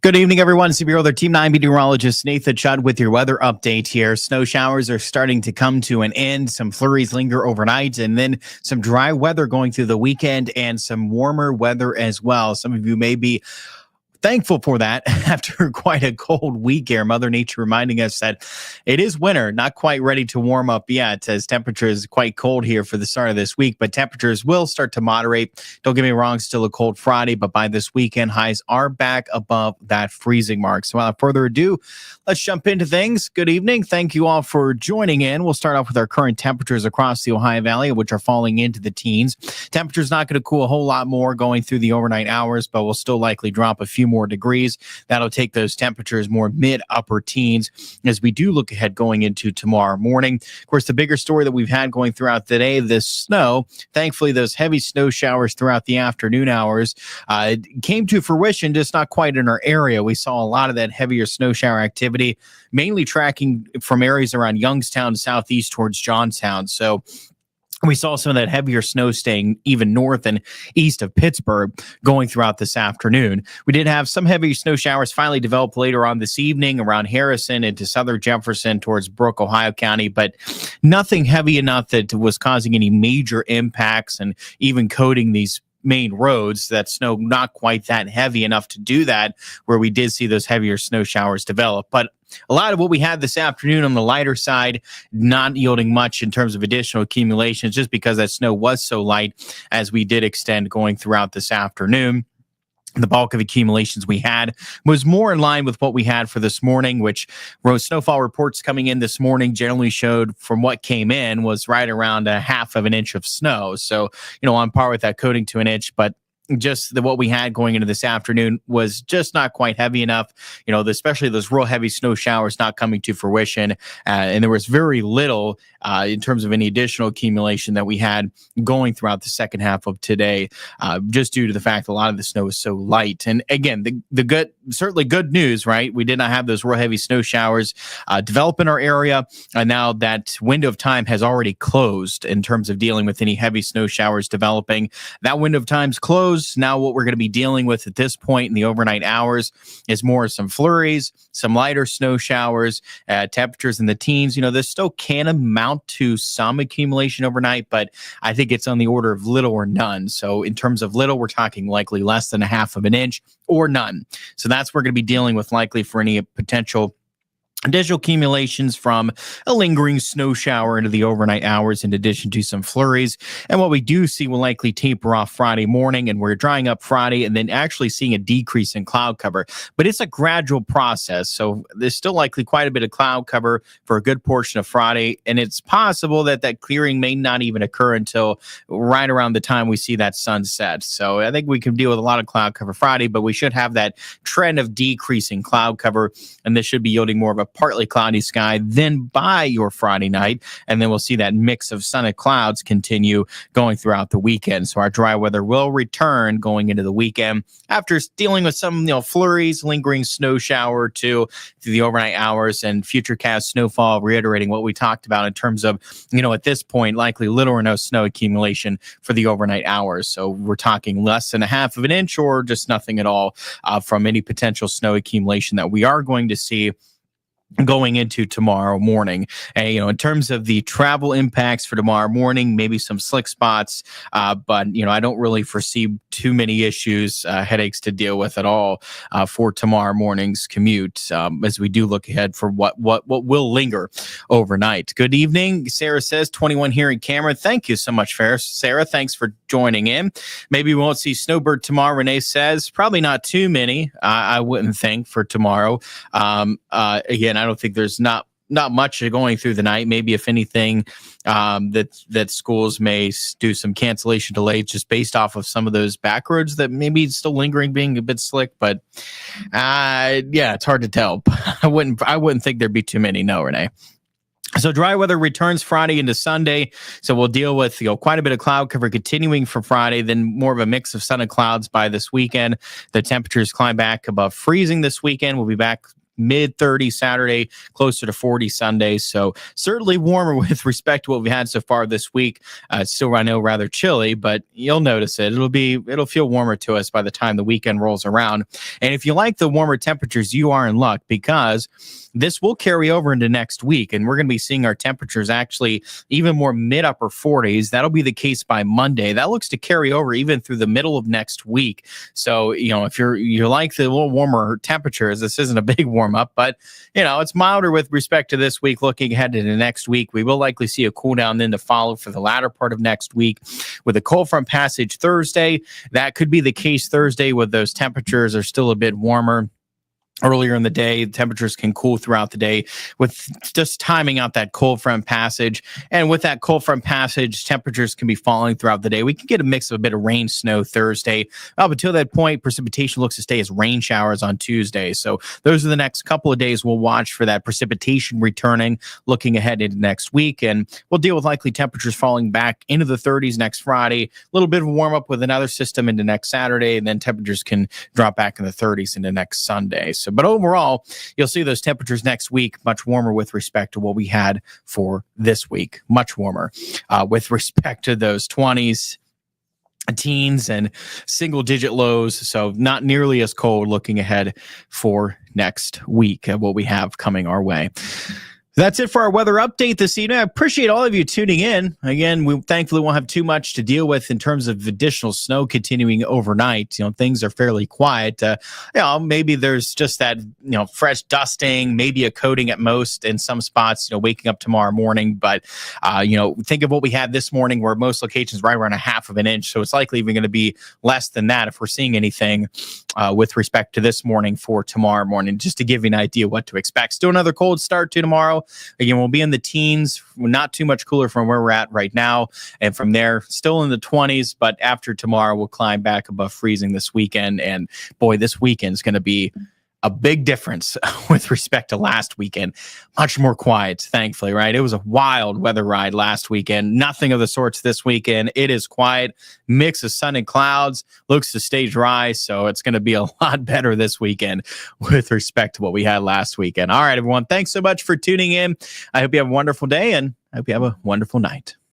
Good evening, everyone. CBO, their Team 9 meteorologist Nathan Chudd with your weather update here. Snow showers are starting to come to an end. Some flurries linger overnight, and then some dry weather going through the weekend and some warmer weather as well. Some of you may be thankful for that after quite a cold week here. Mother Nature reminding us that it is winter, not quite ready to warm up yet, as temperatures quite cold here for the start of this week, but temperatures will start to moderate. Don't get me wrong, still a cold Friday, but by this weekend, highs are back above that freezing mark. So without further ado, let's jump into things. Good evening. Thank you all for joining in. We'll start off with our current temperatures across the Ohio Valley, which are falling into the teens. Temperature's not going to cool a whole lot more going through the overnight hours, but will still likely drop a few more degrees. That'll take those temperatures more mid-upper teens as we do look ahead going into tomorrow morning. Of course, the bigger story that we've had going throughout the day, this snow, thankfully those heavy snow showers throughout the afternoon hours came to fruition, just not quite in our area. We saw a lot of that heavier snow shower activity, mainly tracking from areas around Youngstown, southeast towards Johnstown. So we saw some of that heavier snow staying even north and east of Pittsburgh going throughout this afternoon. We did have some heavy snow showers finally develop later on this evening around Harrison into southern Jefferson towards Brooke, Ohio County, but nothing heavy enough that was causing any major impacts and even coating these main roads. That snow not quite that heavy enough to do that, where we did see those heavier snow showers develop. But a lot of what we had this afternoon on the lighter side, not yielding much in terms of additional accumulations, just because that snow was so light as we did extend going throughout this afternoon. The bulk of accumulations we had was more in line with what we had for this morning, which snowfall reports coming in this morning generally showed from what came in was right around a half of an inch of snow. So, on par with that coating to an inch, but just what we had going into this afternoon was just not quite heavy enough, especially those real heavy snow showers not coming to fruition. And there was very little in terms of any additional accumulation that we had going throughout the second half of today, just due to the fact that a lot of the snow is so light. And again, certainly good news, right? We did not have those real heavy snow showers develop in our area. And now that window of time has already closed in terms of dealing with any heavy snow showers developing. That window of time's closed. Now what we're going to be dealing with at this point in the overnight hours is more some flurries, some lighter snow showers, temperatures in the teens. This still can amount to some accumulation overnight, but I think it's on the order of little or none. So in terms of little, we're talking likely less than a half of an inch or none. So that's what we're going to be dealing with likely for any potential additional accumulations from a lingering snow shower into the overnight hours, in addition to some flurries. And what we do see will likely taper off Friday morning, and we're drying up Friday and then actually seeing a decrease in cloud cover. But it's a gradual process. So there's still likely quite a bit of cloud cover for a good portion of Friday. And it's possible that that clearing may not even occur until right around the time we see that sunset. So I think we can deal with a lot of cloud cover Friday, but we should have that trend of decreasing cloud cover. And this should be yielding more of a partly cloudy sky then by your Friday night, and then we'll see that mix of sun and clouds continue going throughout the weekend. So our dry weather will return going into the weekend after dealing with some flurries, lingering snow shower through the overnight hours, and futurecast snowfall, reiterating what we talked about in terms of at this point likely little or no snow accumulation for the overnight hours. So we're talking less than a half of an inch or just nothing at all from any potential snow accumulation that we are going to see going into tomorrow morning. And, in terms of the travel impacts for tomorrow morning, maybe some slick spots, but, I don't really foresee too many issues, headaches to deal with at all for tomorrow morning's commute as we do look ahead for what will linger overnight. Good evening. Sarah says 21 here in Cameron. Thank you so much, Sarah. Thanks for joining in. Maybe we won't see snowbird tomorrow. Renee says probably not too many. I wouldn't think for tomorrow. Again, I don't think there's not much going through the night. Maybe if anything, that schools may do some cancellation delays just based off of some of those back roads that maybe still lingering, being a bit slick. But it's hard to tell. I wouldn't think there'd be too many. No, Renee. So dry weather returns Friday into Sunday. So we'll deal with quite a bit of cloud cover continuing for Friday, then more of a mix of sun and clouds by this weekend. The temperatures climb back above freezing this weekend. We'll be back mid 30s Saturday, closer to 40 Sunday. So certainly warmer with respect to what we had so far this week. Still, I know, rather chilly, but you'll notice it. It'll feel warmer to us by the time the weekend rolls around. And if you like the warmer temperatures, you are in luck, because this will carry over into next week, and we're going to be seeing our temperatures actually even more mid upper 40s. That'll be the case by Monday. That looks to carry over even through the middle of next week. So, if you like the little warmer temperatures, this isn't a big warm up, but it's milder with respect to this week. Looking ahead into next week, we will likely see a cool down then to follow for the latter part of next week with a cold front passage Thursday. That could be the case Thursday, with those temperatures are still a bit warmer. Earlier in the day, temperatures can cool throughout the day with just timing out that cold front passage. And with that cold front passage, temperatures can be falling throughout the day. We can get a mix of a bit of rain, snow Thursday. Up until that point, precipitation looks to stay as rain showers on Tuesday. So those are the next couple of days we'll watch for that precipitation returning, looking ahead into next week. And we'll deal with likely temperatures falling back into the 30s next Friday. A little bit of a warm up with another system into next Saturday. And then temperatures can drop back in the 30s into next Sunday. So, but overall, you'll see those temperatures next week much warmer with respect to what we had for this week. Much warmer with respect to those 20s, teens, and single-digit lows. So not nearly as cold looking ahead for next week, what we have coming our way. That's it for our weather update this evening. I appreciate all of you tuning in. Again, we thankfully won't have too much to deal with in terms of additional snow continuing overnight. Things are fairly quiet. Maybe there's just that, fresh dusting, maybe a coating at most in some spots, waking up tomorrow morning. But, think of what we had this morning, where most locations right around a half of an inch. So it's likely even going to be less than that if we're seeing anything with respect to this morning for tomorrow morning, just to give you an idea what to expect. Still another cold start to tomorrow. Again, we'll be in the teens, not too much cooler from where we're at right now. And from there, still in the 20s. But after tomorrow, we'll climb back above freezing this weekend. And boy, this weekend is going to be a big difference with respect to last weekend. Much more quiet, thankfully, right? It was a wild weather ride last weekend. Nothing of the sorts this weekend. It is quiet, mix of sun and clouds, looks to stay dry. So it's going to be a lot better this weekend with respect to what we had last weekend. All right, everyone. Thanks so much for tuning in. I hope you have a wonderful day, and I hope you have a wonderful night.